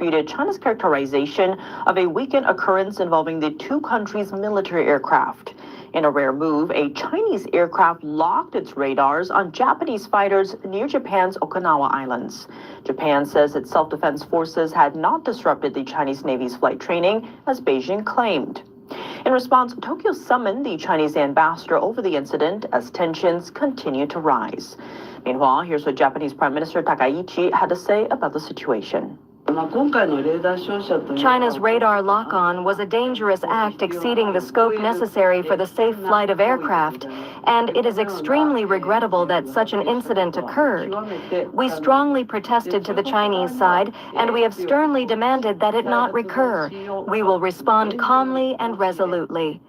disputed China's characterization of a weekend occurrence involving the two countries' military aircraft. In a rare move, a Chinese aircraft locked its radars on Japanese fighters near Japan's Okinawa Islands. Japan says its self-defense forces had not disrupted the Chinese Navy's flight training, as Beijing claimed. In response, Tokyo summoned the Chinese ambassador over the incident as tensions continue to rise. Meanwhile, here's what Japanese Prime Minister Takaichi had to say about the situation. China's radar lock-on was a dangerous act exceeding the scope necessary for the safe flight of aircraft, and it is extremely regrettable that such an incident occurred. We strongly protested to the Chinese side, and we have sternly demanded that it not recur. We will respond calmly and resolutely.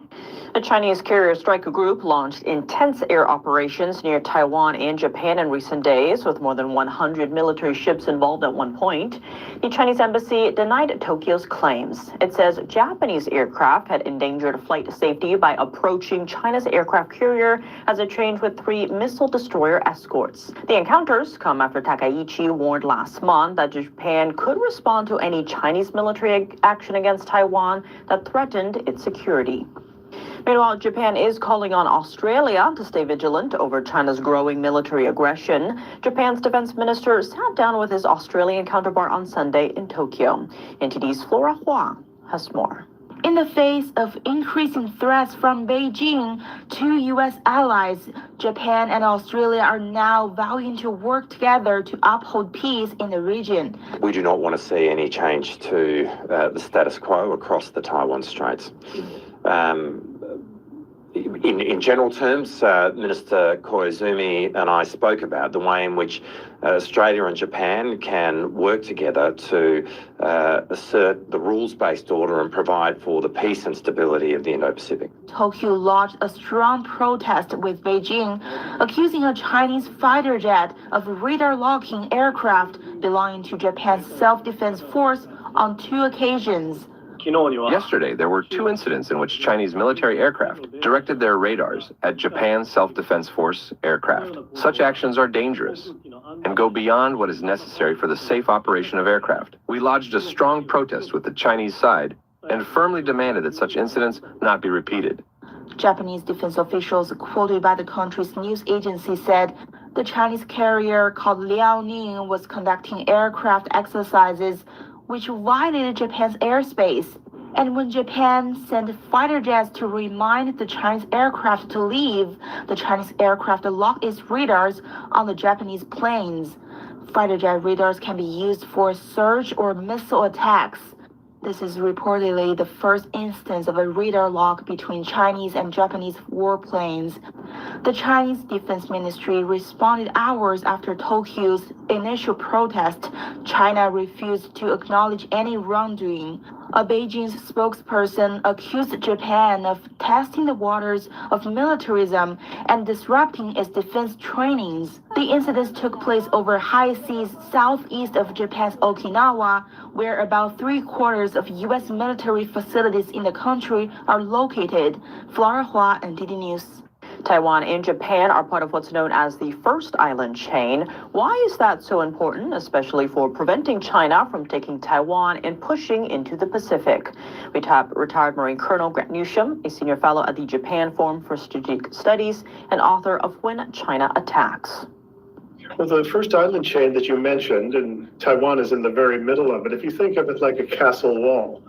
A Chinese carrier strike group launched intense air operations near Taiwan and Japan in recent days, with more than 100 military ships involved at one point. The Chinese embassy denied Tokyo's claims. It says Japanese aircraft had endangered flight safety by approaching China's aircraft carrier as it trained with 3 missile destroyer escorts. The encounters come after Takaichi warned last month that Japan could respond to any Chinese military action against Taiwan that threatened its security. Meanwhile, Japan is calling on Australia to stay vigilant over China's growing military aggression. Japan's defense minister sat down with his Australian counterpart on Sunday in Tokyo. NTD's Flora Hua has more. In the face of increasing threats from Beijing, 2 U.S. allies, Japan and Australia, are now vowing to work together to uphold peace in the region. We do not want to see any change to the status quo across the Taiwan Straits. In general terms, Minister Koizumi and I spoke about the way in which Australia and Japan can work together to assert the rules-based order and provide for the peace and stability of the Indo-Pacific. Tokyo lodged a strong protest with Beijing, accusing a Chinese fighter jet of radar-locking aircraft belonging to Japan's self-defense force on 2 occasions. Yesterday, there were 2 incidents in which Chinese military aircraft directed their radars at Japan's self-defense force aircraft. Such actions are dangerous and go beyond what is necessary for the safe operation of aircraft. We lodged a strong protest with the Chinese side and firmly demanded that such incidents not be repeated. Japanese defense officials quoted by the country's news agency said the Chinese carrier called Liaoning was conducting aircraft exercises which violated Japan's airspace. And when Japan sent fighter jets to remind the Chinese aircraft to leave, the Chinese aircraft locked its radars on the Japanese planes. Fighter jet radars can be used for surge or missile attacks. This is reportedly the first instance of a radar lock between Chinese and Japanese warplanes. The Chinese Defense Ministry responded hours after Tokyo's initial protest. China refused to acknowledge any wrongdoing. A Beijing spokesperson accused Japan of testing the waters of militarism and disrupting its defense trainings. The incidents took place over high seas southeast of Japan's Okinawa, where about 3/4 of U.S. military facilities in the country are located. Flora Hua, NTD News. Taiwan and Japan are part of what's known as the first island chain. Why is that so important, especially for preventing China from taking Taiwan and pushing into the Pacific? We tap retired Marine Colonel Grant Newsham, a senior fellow at the Japan Forum for Strategic Studies and author of When China Attacks. Well, the first island chain that you mentioned, and Taiwan is in the very middle of it, if you think of it like a castle wall,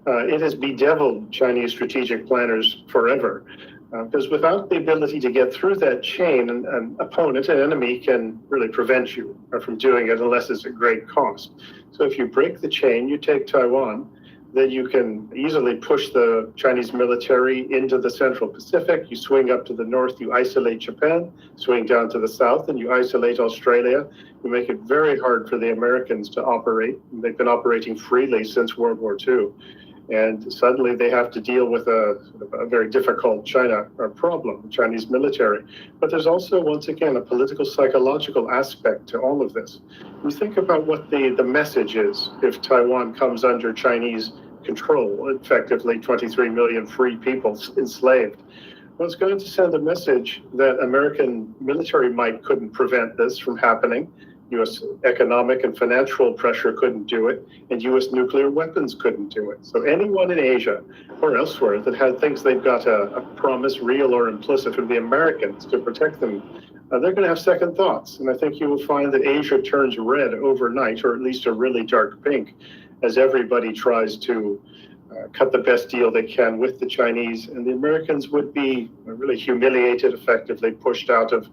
it has bedeviled Chinese strategic planners forever. Because without the ability to get through that chain, an opponent, an enemy, can really prevent you from doing it unless it's at great cost. So if you break the chain, you take Taiwan, then you can easily push the Chinese military into the Central Pacific. You swing up to the north, you isolate Japan, swing down to the south, and you isolate Australia. You make it very hard for the Americans to operate. They've been operating freely since World War II. And suddenly they have to deal with a very difficult China problem, the Chinese military. But there's also, once again, a political psychological aspect to all of this. We think about what the message is if Taiwan comes under Chinese control, effectively 23 million free people enslaved. Well, it's going to send a message that American military might couldn't prevent this from happening. U.S. economic and financial pressure couldn't do it, and U.S. nuclear weapons couldn't do it. So anyone in Asia or elsewhere that had thinks they've got a promise, real or implicit, from the Americans to protect them, they're going to have second thoughts. And I think you will find that Asia turns red overnight, or at least a really dark pink, as everybody tries to cut the best deal they can with the Chinese. And the Americans would be really humiliated, effectively pushed out of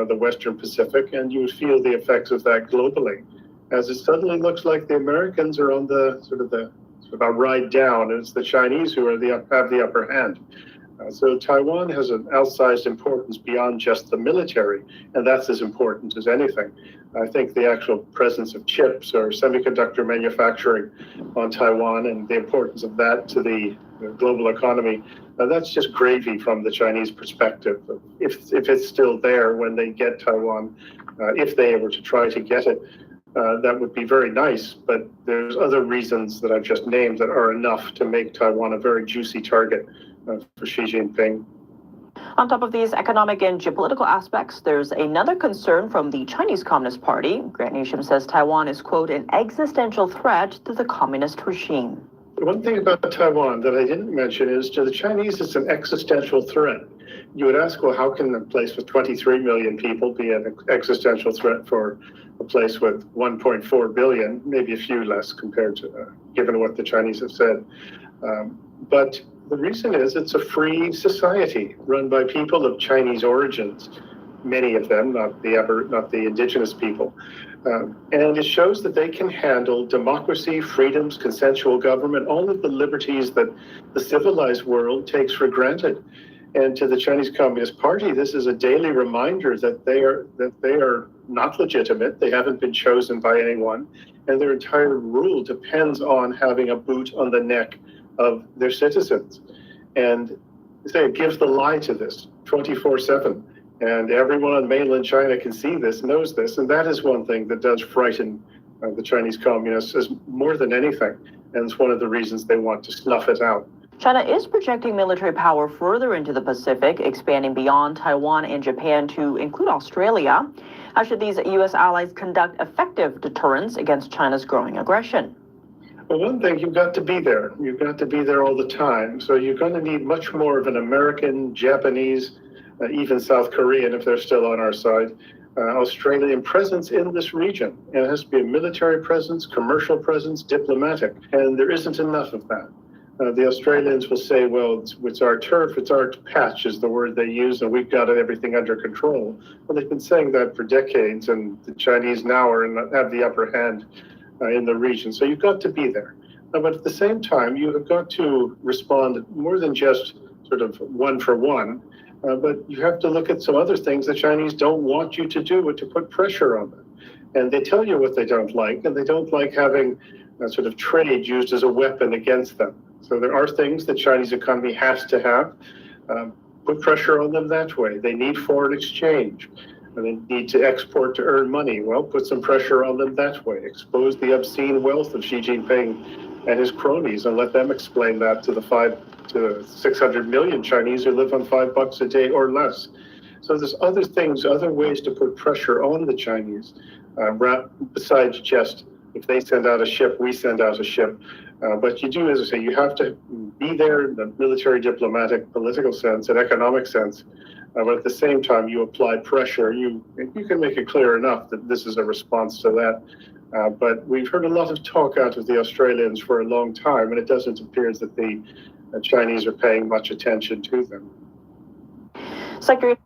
the Western Pacific, and you would feel the effects of that globally, as it suddenly looks like the Americans are on the sort of a ride down, and it's the Chinese who are have the upper hand. So Taiwan has an outsized importance beyond just the military, and that's as important as anything. I think the actual presence of chips or semiconductor manufacturing on Taiwan and the importance of that to the global economy, that's just gravy from the Chinese perspective. If it's still there when they get Taiwan, if they were to try to get it, that would be very nice, but there's other reasons that I've just named that are enough to make Taiwan a very juicy target for Xi Jinping. On top of these economic and geopolitical aspects, there's another concern from the Chinese Communist Party. Grant Newsham says Taiwan is, quote, an existential threat to the communist regime. One thing about Taiwan that I didn't mention is to the Chinese, it's an existential threat. You would ask, well, how can a place with 23 million people be an existential threat for a place with 1.4 billion, maybe a few less compared to, given what the Chinese have said. But the reason is it's a free society run by people of Chinese origins, many of them, not the indigenous people. And it shows that they can handle democracy, freedoms, consensual government, all of the liberties that the civilized world takes for granted. And to the Chinese Communist Party, this is a daily reminder that they are not legitimate. They haven't been chosen by anyone, and their entire rule depends on having a boot on the neck of their citizens. And it gives the lie to this 24/7. And everyone on mainland China can see this, knows this, and that is one thing that does frighten the Chinese communists as more than anything. And it's one of the reasons they want to snuff it out. China is projecting military power further into the Pacific, expanding beyond Taiwan and Japan to include Australia. How should these U.S. allies conduct effective deterrence against China's growing aggression? Well, one thing, you've got to be there. You've got to be there all the time. So you're going to need much more of an American, Japanese, even South Korean, if they're still on our side, Australian presence in this region. And it has to be a military presence, commercial presence, diplomatic. And there isn't enough of that. The Australians will say, well, it's our turf, it's our patch is the word they use, and we've got everything under control. Well, they've been saying that for decades, and the Chinese now have the upper hand in the region. So you've got to be there. But at the same time, you have got to respond more than just sort of one for one, but you have to look at some other things the Chinese don't want you to do, to put pressure on them. And they tell you what they don't like, and they don't like having sort of trade used as a weapon against them. So there are things the Chinese economy has to have. Put pressure on them that way. They need foreign exchange. And they need to export to earn money. Well, put some pressure on them that way. Expose the obscene wealth of Xi Jinping and his cronies, and let them explain that to the 600 million Chinese who live on $5 a day or less. So there's other things, other ways to put pressure on the Chinese, besides just if they send out a ship, we send out a ship. But you do, as I say, you have to be there in the military, diplomatic, political sense, and economic sense. But at the same time, you apply pressure. You can make it clear enough that this is a response to that. But we've heard a lot of talk out of the Australians for a long time, and it doesn't appear that the Chinese are paying much attention to them. Secretary.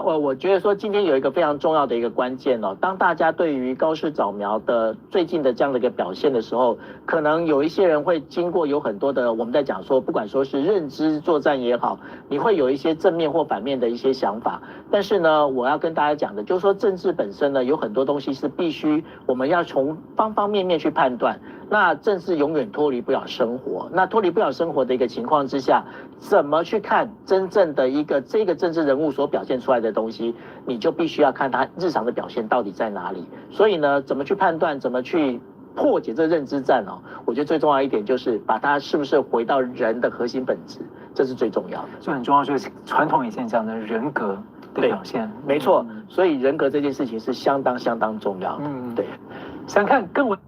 我觉得说今天有一个非常重要的一个关键哦，当大家对于高市早苗的最近的这样的一个表现的时候，可能有一些人会经过有很多的我们在讲说，不管说是认知作战也好，你会有一些正面或反面的一些想法。但是呢，我要跟大家讲的就是说，政治本身呢有很多东西是必须我们要从方方面面去判断。那政治永远脱离不了生活，那脱离不了生活的一个情况之下，怎么去看真正的这个政治人物所表现出来的东西，你就必须要看他日常的表现到底在哪里。所以呢，怎么去判断，怎么去破解这认知战哦，我觉得最重要一点就是把它是不是回到人的核心本质。这是最重要的。就很重要，就是传统以前讲的人格的表现。没错，所以人格这件事情是相当重要的。对，想看更文。